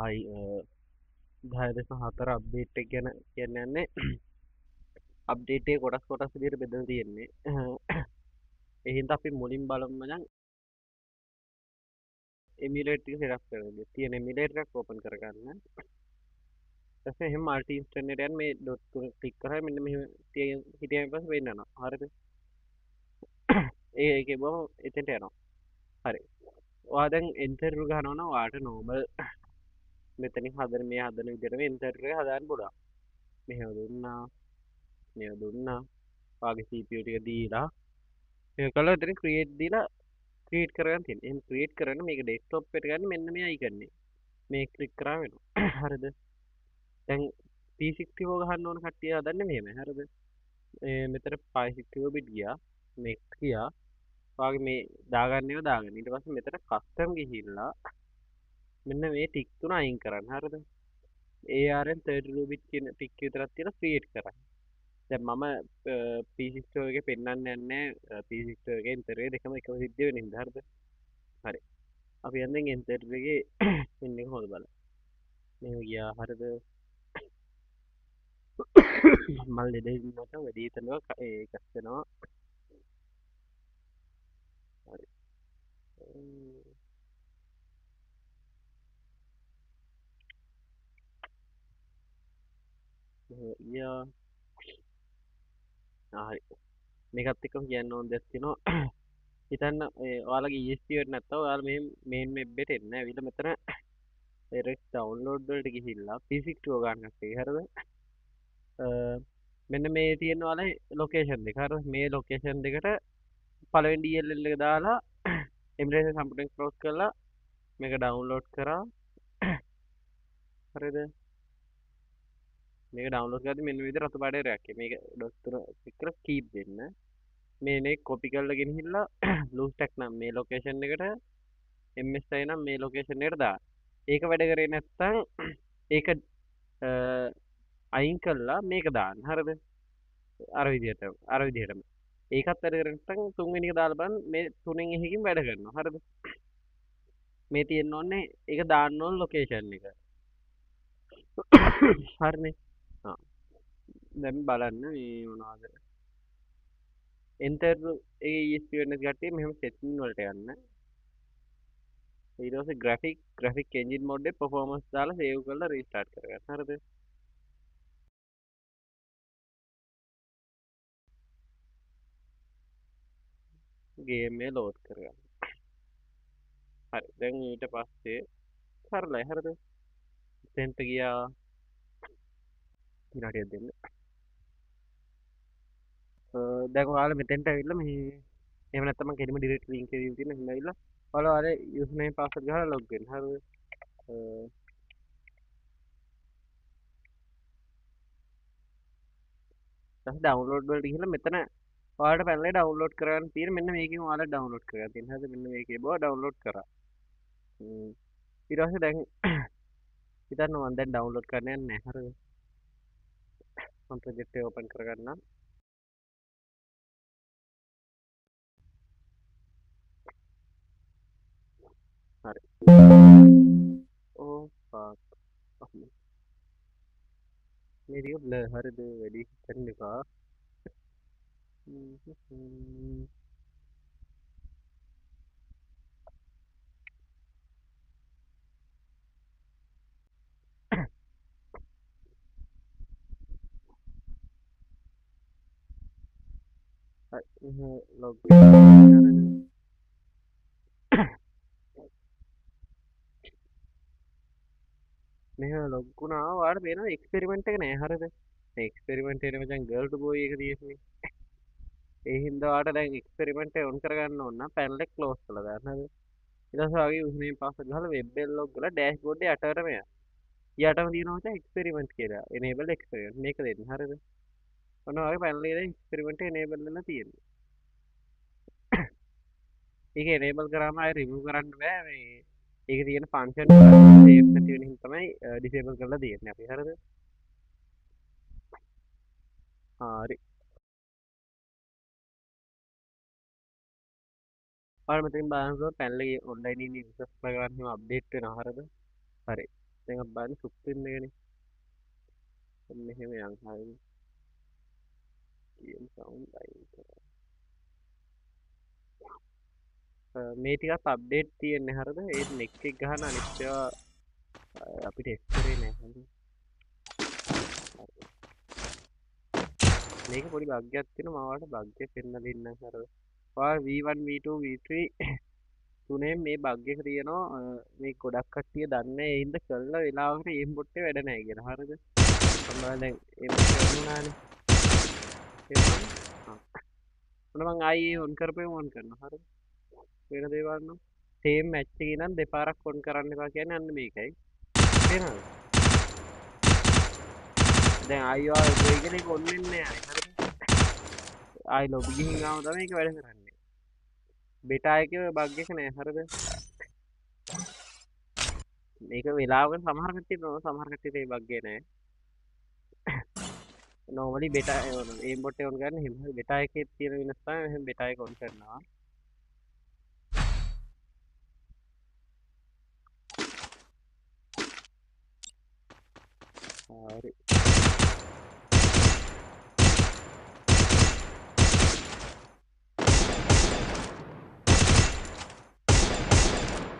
ආයි 10.4 අප්ඩේට් එක ගැන කියන්න යන්නේ. අප්ඩේට් එක කොටස් විදිහට බෙදලා තියෙන්නේ. ඒ හින්දා අපි මුලින් බලමු නම් එමියුලේටර් එක සෙටප් කරගන්න. තියෙන එමියුලේටර් එක ඕපන් කරගන්න. ඊට පස්සේ එහෙම මල්ටි ඉන්ස්ටන්ට් එකට යන්න මේ ඩොට් තුන ක්ලික් කරලා මෙන්න මෙහෙම හිටියන් පස්සේ වෙන්න යනවා. හරිද? ඒකේ බව එතෙන්ට යනවා. හරි. ඔයා දැන් එන්ටර් ගහනවා නම් ඔයාට නෝමල් මෙතනින් මේ හදන විදිහටම එන්ටර් එක හදාන්න පුළුවන්. මෙහෙම දුන්නා. මේව දුන්නා. ඔයාගේ CPU ටික දීලා මේක කළා එතන ක්‍රියේට් දීලා ක්‍රියේට් කරගන්න තියෙනවා. එහෙනම් ක්‍රියේට් කරන්න මේක ඩෙස්ක්ටොප් එකට ගන්න මෙන්න මේ අයිකන් එක. මේ ක්ලික් කරා වෙනවා. හරිද? දැන් P64 ගහන්න ඕන කට්ටිය හදන්නේ මෙහෙමයි. හරිද? මෙතන 564 bit ගියා. next ගියා. ඔයාගේ මේ දාගන්න ඒවා දාගන්න. ඊට පස්සේ මෙතන custom ගිහිල්ලා මෙන්න මේ ටික් තුන අයින් කරන්න. හරිද? ARM32 bit කියන ටික් විතරක් තියලා ක්‍රියේට් කරන්න. දැන් මම P64 එකේ පෙන්වන්න යන්නේ P64 එකේ ඉන්ටර් එක දෙකම එකම සිද්ධ වෙන හින්දා. හරිද? හරි. අපි යන්නේ එන්ටර් එකේ මෙන්න එක හොද බලන්න. මෙහෙම ගියා. හරිද? මල් ලෙඩ වැඩි හිතනවා ඒක වෙනවා. හරි. ගියා. හරි. මේකත් එක්කම කියන්න ඕන දෙයක් තියෙනවා. හිතන්න ඔයාලගේ ESP එකට නැත්තම් ඔයාලා මේ මේන් වෙබ් එකට එන්න ඇවිල්ලා මෙතන direct download වලට ගිහිල්ලා P64 ගන්න එකේ හරිද? මෙන්න මේ තියෙන ඔයාලේ ලොකේෂන් දෙක. හරිද? මේ ලොකේෂන් දෙකට පළවෙනි DLL එක දාලා එමුලේටර් කම්පියුටර් ක්ලෝස් කරලා මේක ඩවුන්ලෝඩ් කරා. හරිද? මේක ඩවුන්ලෝඩ් කරද්දි මෙන්න විදිහට රතු පාටේ රැක් එක. මේක ඩොට් තුන ක්ලික් කරලා කීප් දෙන්න. මේ කොපි කරලා ගෙනහිල්ලා බ්ලූ ස්ටැක් නම් මේ ලොකේෂන් එකට MSI නම් මේ ලොකේෂන් එකට දාන්න. ඒක වැඩ කරේ නැත්නම් ඒක අයින් කළා මේක දාන්න. හරිද? අර විදිහටම. ඒකත් වැඩ කරේ නැත්නම් තුන්වෙනි එක දාලා බලන්න මේ තුනෙන් එකකින් වැඩ කරනවා. හරිද? මේ තියෙන්න ඕනේ ඒක දාන්න ඕන ලොකේෂන් එක. හරිනේ. ආ දැන් බලන්න මේ මොනවද? එන්ටර් එකේ ESP වෙන කට්ටිය මෙහෙම සෙටින් වලට යන්න. ඊට පස්සේ graphic engine mode එකේ performance දාලා save කරලා restart කරගන්න. හරිද? game එක load කරගන්න. හරි. දැන් ඊට පස්සේ කරලා හරිද? එතෙන්ට ගියා. විනාඩියක් දෙන්න. දැන් ඔයාලා මෙතෙන්ට ඇවිල්ලා මේ එහෙම නැත්නම් මම කෙලිම direct link එකේ තියෙන හින්දා ඇවිල්ලා ඔයාලා ඔයාලේ username password ගහලා log වෙන්න. හරිද? ඊට download වලට ගිහිල්ලා මෙතන ඔයාලට පැනලා download කරගන්න තියෙන මෙන්න මේකෙන් ඔයාලා download කරගන්න තියෙන. හරිද? මෙන්න මේකේ බව download කරා. ඊට පස්සේ දැන් හිතන්න මම දැන් download කරන්න යන්නේ නැහැ. හරිද? මම project එක open කරගන්නම්. හරි. ඕ fuck. මේ ටික blur හරිද? වැඩි හිතන්න එපා. හරි. log මෙහෙම log වුණා. ඔයාලට පේනවා experiment එක නෑ. හරිද? මේ experiment එකේ මචං girl to boy එක තියෙන්නේ. ඒ හින්දා ඔයාලට දැන් experiment එක on කරගන්න ඕන නම් panel එක close කරලා දාන්න. හරිද? ඊට පස්සේ වගේ username password ගහලා web log කරලා dashboard එක යටටම යන්න. යටම තියෙනවා මචං experiment කියලා. enable experiment. මේක දෙන්න. හරිද? ඔන්න ඔයාගේ panel එකේ දැන් experiment එක enable වෙලා තියෙන්නේ. ඒක enable කරාම ආයෙ remove කරන්න බෑ. මේ ඒකේ තියෙන function සේව් නැති වෙන හින්දා තමයි disable කරලා තියෙන්නේ අපි. හරිද? හරි. ඔයාලා මෙතනින් බලනකොට panel එකේ online ඉන්න users ලා ගන්න අප්ඩේට් වෙනවා. හරිද? හරි. දැන් අපි බලන්න සුප්‍රීම් එකනේ. මෙහෙම යන් හරියි. කියන සවුන්ඩ් අයින් කරා. මේ ටිකක් අප්ඩේට් තියෙන්නේ හරිද? ඒ නෙක් එක ගහන අනිත් ඒවා අපිට එක්ස්රේ නෑ හරිද? මේක පොඩි බග් එකක් තියෙනවා මම ඔයාලට බග් එක පෙන්නලා දෙන්නම් හරිද? ඔයාලා V1 V2 V3 තුනේ මේ බග් එක තියෙනවා මේ ගොඩක් කට්ටිය දන්නේ නැහැ ඒ හින්දා කළා වෙලාවකට එම් බොට් එක වැඩ නැහැ කියලා හරිද? මම දැන් එම් බොට් එක වුණානේ. තේරුණාද? ආ. මොන මං ආයේ ඔන් කරපෙම ඔන් කරනවා හරිද? වෙන දේවල් නම් සේම් මැච් එකේ නම් දෙපාරක් ඔන් කරන්න එපා කියන්නේ අන්න මේකයි. තේරෙනවද? දැන් ආයි ඔයා ඔබ ඉගෙන ඒක ඔන් වෙන්නේ නැහැ හරිද? ආයි ලොබි ගිහින් ආවම තමයි ඒක වැඩ කරන්නේ. බෙටා එකේ බග් එක නෑ හරිද? මේක වෙලාවකට සමහර කට්ටියට නෝ සමහර කට්ටියට ඒ බග් එක නෑ. normally බෙටා aim bot එක on කරන්න එහෙම බෙටා එකේ තියෙන වෙනස තමයි එහෙම බෙටා එක on කරනවා. හරි.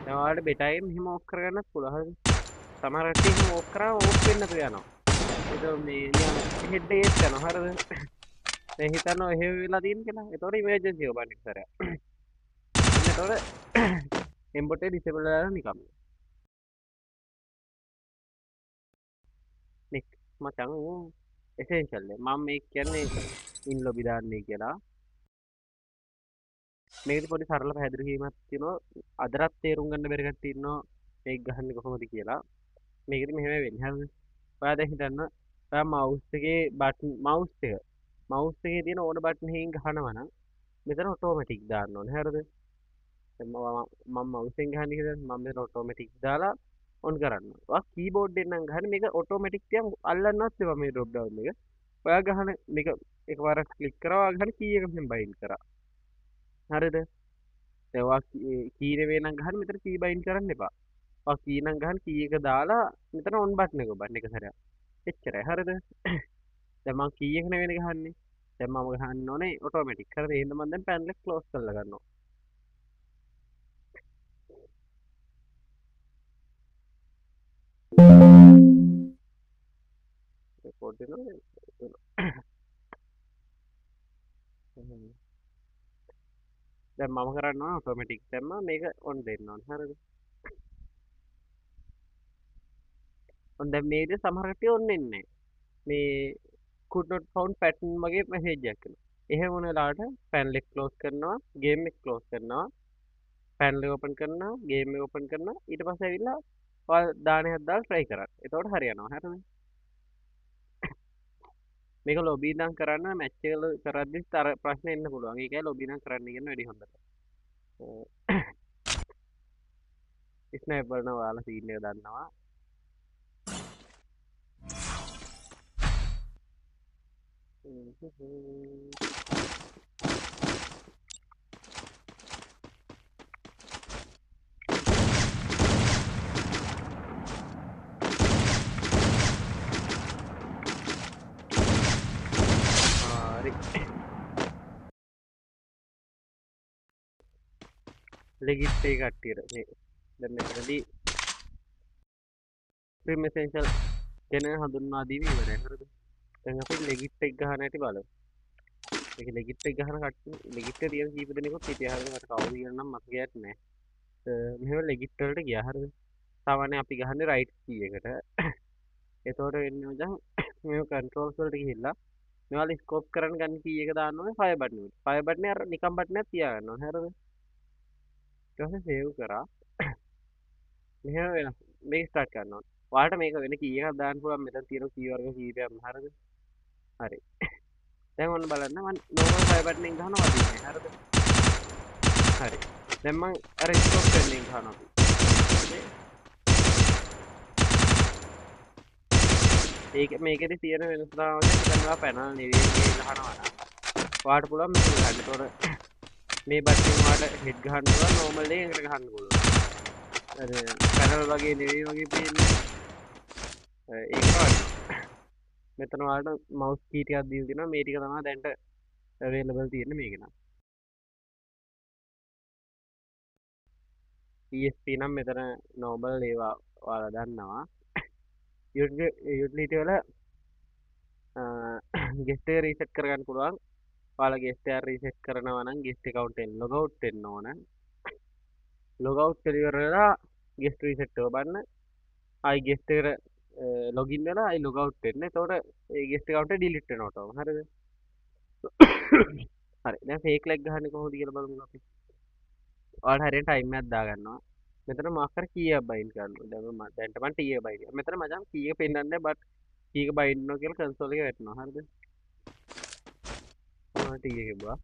දැන් ඔයාලට බෙටා එකෙන් මෙහෙම ඕෆ් කරගන්නත් පුළුවන් හරිද? සමහර කට්ටිය එහෙම ඕෆ් කරාම ඕෆ් වෙන්න තු යනවා. ඒක මේ නිකන් හෙඩ් එකේ යනවා හරිද? දැන් හිතන්න එහෙම වෙලා තියෙන කියලා. ඒතකොට ඉමර්ජන්සි එක බලන්න ඉස්සරහ. එතකොට aim bot එක disable කරලා නිකම්. නෙක් මචං essential මම මේ කියන්නේ in lobby දාන්නේ කියලා. මේකෙදි පොඩි සරල පැහැදිලි කිරීමක් තියෙනවා. අදටත් තේරුම් ගන්න බැරි කට්ටිය ඉන්නවා මේක ගහන්නේ කොහොමද කියලා. මේකෙදි මෙහෙම වෙන්නේ හරිද? ඔයා දැන් හිතන්න ඔයා මවුස් එකේ තියෙන ඕන බටන් එකකින් ගහනවා නම් මෙතන ඔටෝමැටික් දාන්න ඕනේ හරිද? දැන් මම මවුස් එකෙන් ගහන්නේ කියලා මම මෙතන ඔටෝමැටික් දාලා ඔන් කරන්න. ඔයා කීබෝඩ් එකෙන් නම් ගහන්නේ මේක ඔටෝමැටික් තියන් අල්ලන්නවත් එපා මේ ඩ්‍රොප් ඩවුන් එක. ඔයා ගහන මේක එකපාරක් ක්ලික් කරා ඔයා ගහන කී එක මෙහෙන් බයින්ඩ් කරා. හරිද? දැන් ඔයා කී නෙවෙයි නම් ගහන්නේ මෙතන කී බයින්ඩ් කරන්න එපා. ඔයා කී නම් ගහන කී එක දාලා මෙතන ඔන් බටන් එක ඔබන්න එක සැරයක්. එච්චරයි හරිද? දැන් මම කී එක නෙවෙයි ගහන්නේ. දැන් මම ගහන්න ඕනේ ඔටෝමැටික්. හරිද? එහෙනම් මම දැන් පැනල් එක ක්ලෝස් කරලා ගන්නවා. රෙකෝඩ් වෙනවා. දැන් මම කරන්න ඕන ඔටෝමැටික් දැම්මා මේක ඔන් දෙන්න ඕන හරිද? ඔන්න දැන් මේ විදිහට සමහර කට්ටිය ඔන් වෙන්නේ නැහැ. මේ could not found pattern වගේ මැසේජ් එකක් එනවා. එහෙම වුණ වෙලාවට panel එක close කරනවා, game එක close කරනවා, panel එක open කරනවා, game එක open කරනවා. ඊට පස්සේ ඇවිල්ලා ඔයාලා දාන එකක් දාලා try කරන්න. එතකොට හරියනවා. හරිද? මේක ලොබි ඉඳන් කරන්න මැච් එක කරද්දිත් අර ප්‍රශ්න එන්න පුළුවන්. ඒකයි ලොබි ඉඳන් කරන්න කියන වැඩි හොඳට. ස්නයිපර් නම් ඔයාලා සීන් එක දන්නවා. හරි. ලෙගිට් එක කට්ටියට මේ දැන් මෙතනදී ප්‍රීම් එසෙන්ෂල් ගැන හඳුන්වා දීම ඉවරයි හරිද? දැන් අපි ලෙගිට් එක ගහන හැටි බලමු. මේක ලෙගිට් එක ගහන කට්ටිය ලෙගිට් එක තියෙන කීප දෙනෙකුත් හිටියා හරිද? මට කවුද කියන නම් මතකයක් නැහැ. මෙහෙම ලෙගිට් වලට ගියා හරිද? සාමාන්‍යයෙන් අපි ගහන්නේ රයිට් කී එකට. එතකොට වෙන්නේ මචං මේ කන්ට්‍රෝල්ස් වලට ගිහිල්ලා මේවල ස්කෝප් කරන්න ගන්න කී එක දාන්න ඕනේ ෆයර් බටන් එකට. ෆයර් බටන් එක අර නිකම් බටන් එකක් තියාගන්න ඕනේ හරිද? ඊට පස්සේ සේව් කරා. මෙහෙම වෙනවා. මේක ස්ටාර්ට් කරන්න ඕනේ. ඔයාලට මේක වෙන කී එකක් දාන්න පුළුවන් මෙතන තියෙන කී වර්ග කීපයක්ම හරිද? හරි. දැන් ඔන්න බලන්න මම නෝමල් ෆයර් බටන් එකෙන් ගහනවා වදින්නේ හරිද? හරි. දැන් මම අර ස්කෝප් කරන්නේ ගහනවා. ඒක මේකෙදි තියෙන වෙනස තමයි හිතනවා පැනල් නෙවෙයි ගහනවා නම් ඔයාලට පුළුවන් මෙතන ගන්න. ඒතකොට මේ බටන් ඔයාලට හෙඩ් ගහන්න පුළුවන් නෝමල් එකෙන් එකට ගහන්න පුළුවන්. අර පැනල් වගේ නෙවෙයි වගේ පේන්නේ. ඒකට වඩිනවා. මෙතන ඔයාලට මවුස් කී ටිකක් දීලා තියෙනවා. මේ ටික තමයි දැන්ට available තියෙන්නේ මේක නම්. ESP නම් මෙතන normal ඒවා ඔයාලා දන්නවා. යුටිලිටි වල ගෙස්ට් එක රීසෙට් කරගන්න පුළුවන්. ඔයාලා ගෙස්ට් එක රීසෙට් කරනවා නම් ගෙස්ට් account එකෙන් log out වෙන්න ඕන. log out වෙලා ඉවර වෙලා ගෙස්ට් රීසෙට් එක බලන්න. ආයි ගෙස්ට් එකට ලොගින් වෙලා ආයි log out වෙන්න. එතකොට ඒ ගෙස්ට් account එක delete වෙනවා ටම. හරිද? හරි. දැන් fake leg ගහන්නේ කොහොමද කියලා බලමු අපි. ඔයාලට හරියට ටයිම් එකක් දාගන්නවා. මෙතන මාකර් කීයක් බයින්ඩ් කරනවා. දැන් මම දැන්ට මම T එක බයින්ඩ්. මෙතන මචං කීයක පෙන්නන්නේ බට් කීයක බයින්ඩ් කරනවා කියලා කන්සෝල් එකේ වැටෙනවා. හරිද? මම T එක ගිහුවා.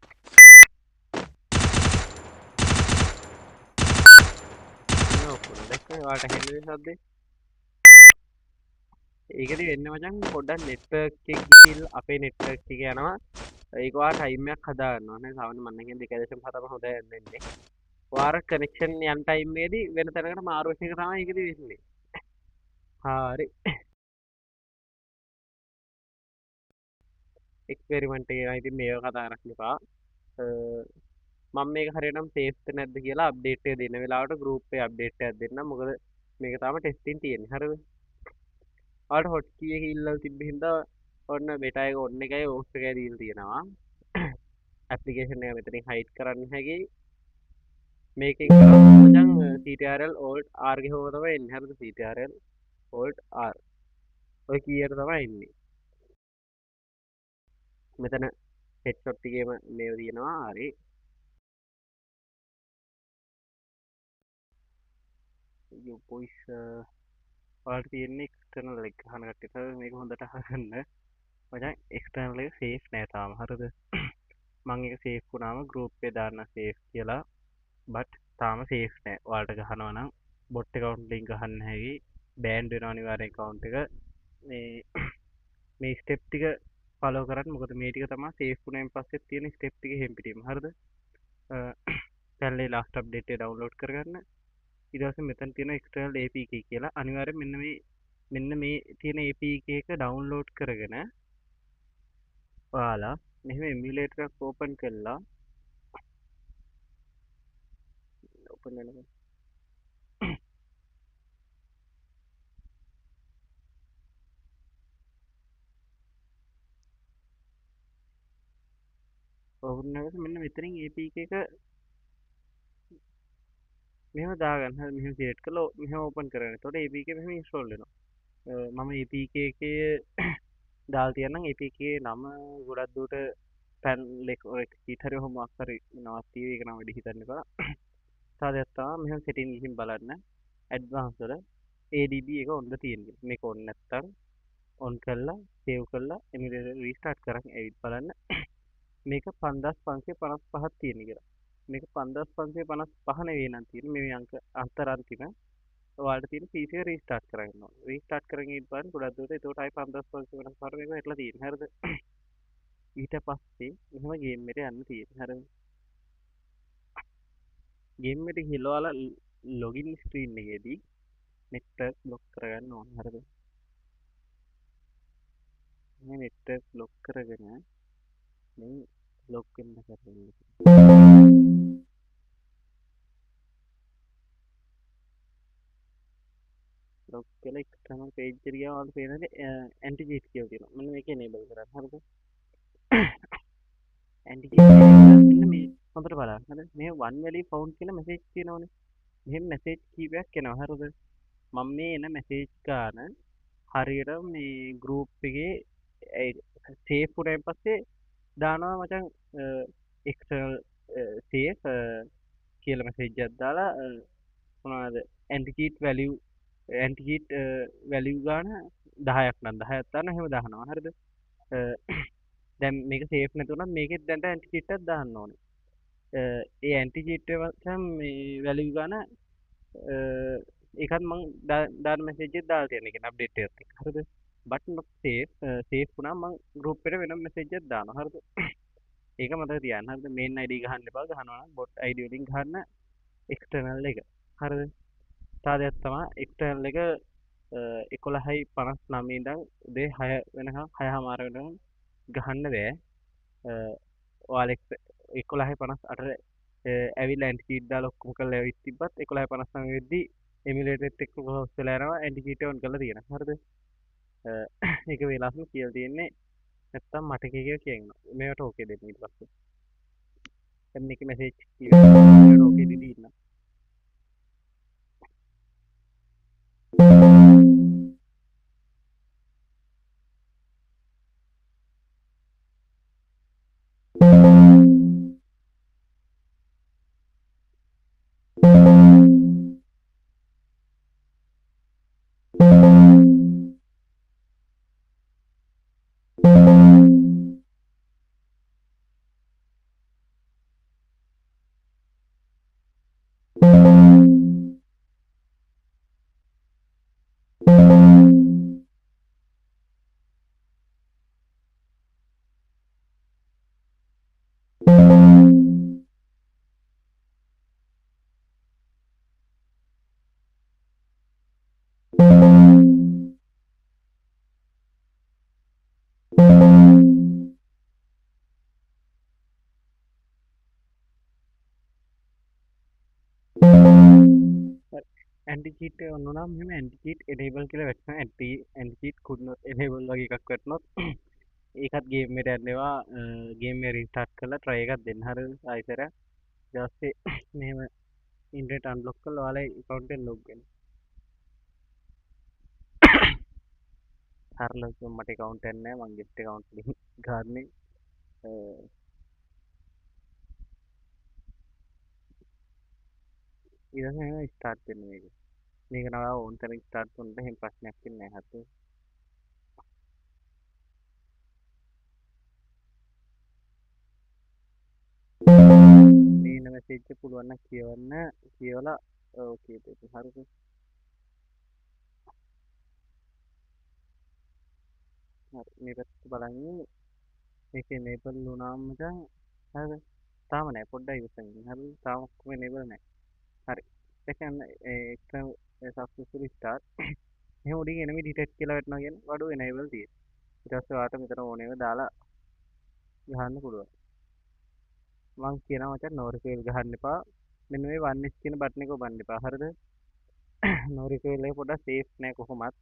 මම ඔක්කොම දැක්කේ. ඔයාලට හෙන්නේ සද්දේ. ඒකෙදි වෙන්නේ මචං පොඩ්ඩක් නෙට්වර්ක් එක ගිහිල්ලා අපේ නෙට්වර්ක් එක යනවා. ඒක ඔයා ටයිම් එකක් හදා ගන්නවා නේ. සාමාන්‍ය මම නම් කියන්නේ 2.7 හොඳ යන්නේ. ඔයාර කනෙක්ෂන් යන ටයිම් එකේදී වෙන තැනකට මාරු වෙන එක තමයි ඒකෙදි වෙන්නේ. හරි. එක්ස්පෙරිමන්ට් එක නම් ඉතින් මේව කතා කරන්න එපා. මම මේක හරියටම සේෆ්ද නැද්ද කියලා අප්ඩේට් එක දෙන වෙලාවට ගෲප් එකේ අප්ඩේට් එකක් දෙන්න. මොකද මේක තාම ටෙස්ටිං තියෙන්නේ. හරිද? ඔයාලට හොට් කී එක ඉල්ලලා තිබ්බ හින්දා ඔන්න බෙටා එක ඔන්න එකයි ඕෆ් එකයි දීලා තියෙනවා. ඇප්ලිකේෂන් එක මෙතනින් හයිඩ් කරන්න හැකි. මේකෙන් කරොත් මචං CTRL Alt R ගහුවම තමයි එන්නේ. හරිද? CTRL Alt R. ඔය කීයට තමයි එන්නේ. මෙතන හෙඩ්ෂොට් එකේම මේව තියෙනවා. හරි. යෝ බොයිස් ඔයාලට තියෙන්නේ එක්ස්ටර්නල් එක ගහන කට්ටියට මේක හොඳට අහගන්න. මචං එක්ස්ටර්නල් එක සේෆ් නෑ තාම. හරිද? මම ඒක සේෆ් වුණාම ගෲප් එකේ දාන්න සේෆ් කියලා. බට් තාම සේෆ් නෑ. ඔයාලට ගහනවා නම් බොට් account එකෙන් ගහන්න හැකි. බෑන් වෙනවා අනිවාර්යෙන් account එක. මේ ස්ටෙප් ටික ෆලෝ කරන්න. මොකද මේ ටික තමයි සේෆ් වුණායින් පස්සේ තියෙන ස්ටෙප් ටික එහෙම් පිටීම. හරිද? චැනලේ ලාස්ට් අප්ඩේට් එක ඩවුන්ලෝඩ් කරගන්න. ඊට පස්සේ මෙතන තියෙන external APK කියලා අනිවාර්යෙන් මෙන්න මේ තියෙන APK එක ඩවුන්ලෝඩ් කරගෙන ඔයාලා මෙහෙම එමුලේටර් එකක් ඕපන් කළා. ඕපන් වෙනවා. ඕපන් වෙනකොට මෙන්න මෙතනින් APK එක මෙහෙම දාගන්න. හරි මෙහෙම සිලෙක්ට් කරලා මෙහෙම ඕපන් කරගන්න. එතකොට APK මෙහෙම ඉන්ස්ටෝල් වෙනවා. මම APK එකේ දාලා තියන්නම්. APK නම ගොඩක් දුරට පැන් කීට හරි ඔහොම මොකක් හරි නමක් තියෙයි. ඒක නම් වැඩි හිතන්න එපා. තව දෙයක් තමයි මෙහෙම සෙටින් ගිහින් බලන්න. ඇඩ්වාන්ස් වල ADB එක ඔන්න තියෙනවා. මේක ඔන්න නැත්තම් ඔන් කරලා සේව් කරලා එමුලේටර් රීස්ටාර්ට් කරන් ඇවිත් බලන්න. මේක 5555ක් තියෙන කියලා. මේක 5555 නෙවෙයි නම් තියෙන්නේ. මේ අංක අන්තරාන්තිම ඔයාලට තියෙන PC එක රීස්ටාර්ට් කරගන්න ඕනේ. රීස්ටාර්ට් කරගෙන ඉන්න බලන්න ගොඩක් දුරට. ඒකට ආයි 5555 මේක වැටලා තියෙන්නේ. හරිද? ඊට පස්සේ මෙහෙම ගේම් එකට යන්න තියෙන්නේ. හරිද? ගේම් එකට ගිහලා ඔයාලා ලොගින් ස්ක්‍රීන් එකේදී නෙට්වර්ක් බ්ලොක් කරගන්න ඕනේ. හරිද? මේ නෙට්වර්ක් බ්ලොක් කරගෙන මේ බ්ලොක් වෙන්න කරන්නේ. බ්ලොක් කියලා එක්ස්ටර්නල් පේජ් එකට ගියාම ඔයාලට පේන්නේ ඇන්ටි චීට් කියලා තියෙනවා. මෙන්න මේක enable කරන්න. හරිද? ඇන්ටි චීට් මෙන්න මේ හොඳට බලන්න. හරිද? මේ one value found කියලා මැසේජ් තියෙනවනේ. මෙහෙම මැසේජ් කීපයක් එනවා. හරිද? මම මේ එන මැසේජ් ගන්න හරියට මේ ගෲප් එකේ සේෆ් වුණාන් පස්සේ දානවා මචං එක්ස්ටර්නල් සේෆ් කියලා මැසේජ් එකක් දාලා මොනවද ඇන්ටිචීට් වැලියු ඇන්ටිචීට් වැලියු ගාන 10ක් නම් 10ක් දාන්න එහෙම දානවා. හරිද? දැන් මේක සේෆ් නැතුණත් මේකෙත් දැන්ට ඇන්ටිචීට් එකක් දාන්න ඕනේ. ඒ ඇන්ටිචීට් එක මචං මේ වැලියු ගාන ඒකත් මං දාන මැසේජ් එක දාලා තියෙන එක අප්ඩේට් එකත් එක්ක. හරිද? but not safe safe වුණා මං group එකට වෙනම message එකක් දානවා. හරිද? ඒක මතක තියාගන්න. හරිද? main ID ගහන්න එපා. ගහනවා නම් bot ID වලින් ගහන්න external එක. හරිද? තව දෙයක් තමයි external එක 11:59 ඉඳන් උදේ 6 වෙනකම් 6:00මාර වෙනකම් ගහන්න බෑ. ඔයාලා 11:58ට ඇවිල්ලා ඇන්ටි චීට් දාලා ඔක්කොම කරලා ඇවිත් තිබ්බත් 11:59 වෙද්දි එමියුලේටරෙත් එක්ක ක්ලෝස් වෙලා යනවා ඇන්ටි චීට් ඔන් කරලා තියෙනවා. හරිද? ඒක වෙලාවම කියලා තියෙන්නේ නැත්තම් මට කියලා කියනවා. මේවට ඕකේ දෙන්න ඊට පස්සේ. දැන් මේකේ මැසේජ් කියනවා. ඕකේ දීදී ඉන්න. ඇන්ටි චීට් ඔන්න වුණාම මෙහෙම ඇන්ටි චීට් එනේබල් කියලා වැටෙනවා. Anti cheat could not enable වගේ එකක් වැටුනොත් ඒකත් ගේම් එකට යන්නවා. ගේම් එක රීස්ටාර්ට් කරලා try එකක් දෙන්න. හරිද? ආයෙසරයක් ඊට පස්සේ මෙහෙම ඉන්ටර්නෙට් අන්ලොක් කරලා ඔයාලා account එක log වෙන්න. සරලව කිව්වොත් මට account එකක් නැහැ. මං guest account එකකින් ගන්නේ. ඊට පස්සේ එහෙම ස්ටාර්ට් වෙන්න මේක. මේක නව ඕන් තරම් ස්ටාර්ට් වුණොත් එහෙම ප්‍රශ්නයක් වෙන්නේ නැහැ. හරිද? මේ ඉන්න මැසේජ් එක පුළුවන් නම් කියවන්න. කියවලා ඕකේ දෙන්න. හරිද? හරි මේ පැත්ත බලන්න. මේක enable වුණාම මචං හරිද? තාම නෑ පොඩ්ඩක් ඉවසන්න. හරිද? තාම ඔක්කොම enable නෑ. හරි. දැන් external successfully start. එහෙනම් උඩින් enemy detect කියලා වැටෙනවා කියන්නේ වඩු enable තියෙනවා. ඊට පස්සේ ඔයාලට මෙතන ඕනේව දාලා ගහන්න පුළුවන්. මම කියනවා මචං no recoil ගහන්න එපා. මෙන්න මේ 1s කියන බටන් එක ඔබන්න එපා. හරිද? no recoil එක පොඩ්ඩක් safe නෑ කොහොමත්.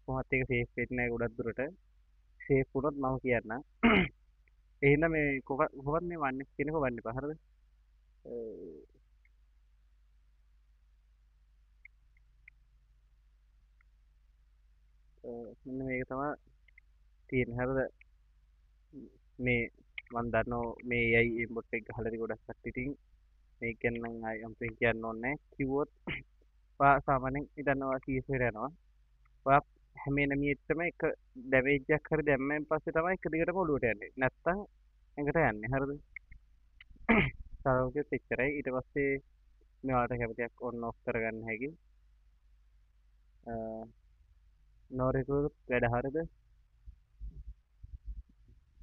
කොහොමත් ඒක safe වෙන්නේ නෑ ගොඩක් දුරට. safe වුණොත් මම කියන්නම්. එහෙනම් මේ කොහොමද මේ 1s කියන එක ඔබන්න එපා. හරිද? මෙන්න මේක තමයි තියෙන්නේ. හරිද? මේ මම දන්නවා මේ AI bot එක ගහලා ඉතින් ගොඩක් කට්ටිය ඉතින් මේක ගැන නම් ආයෙ අම්පෙන් කියන්න ඕනේ නැහැ. කිව්වොත් ඔයා සාමාන්‍යයෙන් හිතනවා CS එකට යනවා. ඔයා හැම එනමියෙක්ටම එක ඩැමේජ් එකක් හරි දැම්මෙන් පස්සේ තමයි එක දිගටම ඔලුවට යන්නේ. නැත්තම් ඇඟට යන්නේ. හරිද? සරලව එච්චරයි. ඊට පස්සේ මේ ඔයාලට කැමතියක් ඔන් ඔෆ් කරගන්න හැකි. no recoil වැඩ හරියද?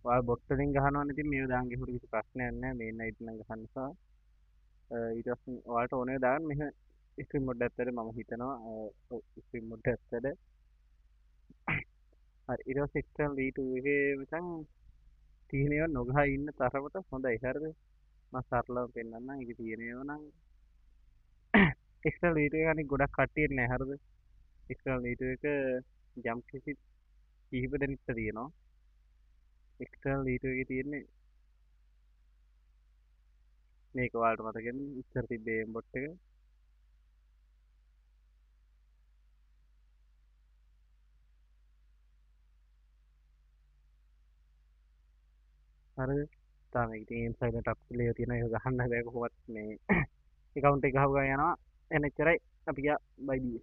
ඔයා බොට් වලින් ගහනවනේ ඉතින් මේව දාන් ගිහුවට කිසි ප්‍රශ්නයක් නැහැ. මේ නයිට් නම් ගහන්න එපා. ඊට පස්සේ ඔයාලට ඕනේ දාන්න මෙහෙම ස්ක්‍රීන් මොඩ් ඇත්තට මම හිතනවා ස්ක්‍රීන් මොඩ් ඇත්තට හරි ඊට පස්සේ එක්ස්ටර්නල් V2 එකේ මචං තියෙන ඒවා නොගහ ඉන්න තරමට හොඳයි. හරිද? මම සරලව පෙන්නන්නම්. ඒකේ තියෙන ඒවා නම් එක්ස්ටර්නල් V2 එක අනික ගොඩක් කට්ටියට නෑ. හරිද? එක්ස්ටර්නල් V2 එක ජම්ප් කිසි කිහිප දෙනෙක්ට තියෙනවා. එක්ස්ටර්නල් V2 එකේ තියෙන්නේ මේක ඔයාලට මතකද? ඉස්සර තිබ්බේ එම් බොට් එක. හරිද? තාම ඒක ඉතින් සයිලන්ට් අප් කරලා තියෙන එක ගහන්න බෑ කොහොමත් මේ account එක ගහපු ගමන් යනවා. එන්න එච්චරයි. අපි ගියා. බයි බී.